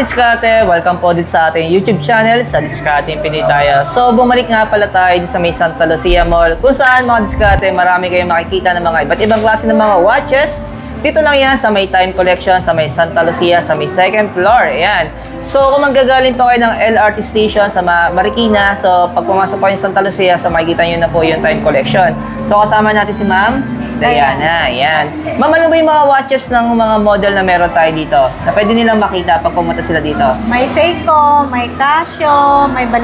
Diskarte! Welcome po din sa ating YouTube channel sa Diskarte Pinitaya. So, bumalik nga pala tayo sa may Santa Lucia Mall kung saan mga Diskarte, marami kayong makikita ng mga iba't ibang klase ng mga watches. Dito lang yan sa may Time Collection, sa may Santa Lucia, sa may second floor. Ayan. So, kung manggagaling po kayo ng LRT station sa Marikina, so pag pumasok po kayo sa Santa Lucia, so makikita nyo na po yung Time Collection. So, kasama natin si Ma'am Diana, ayan. Ma'am, ano ba yung mga watches ng mga model na meron tayo dito? Na pwede nilang makita pag pumunta sila dito? May Seiko, may Casio, may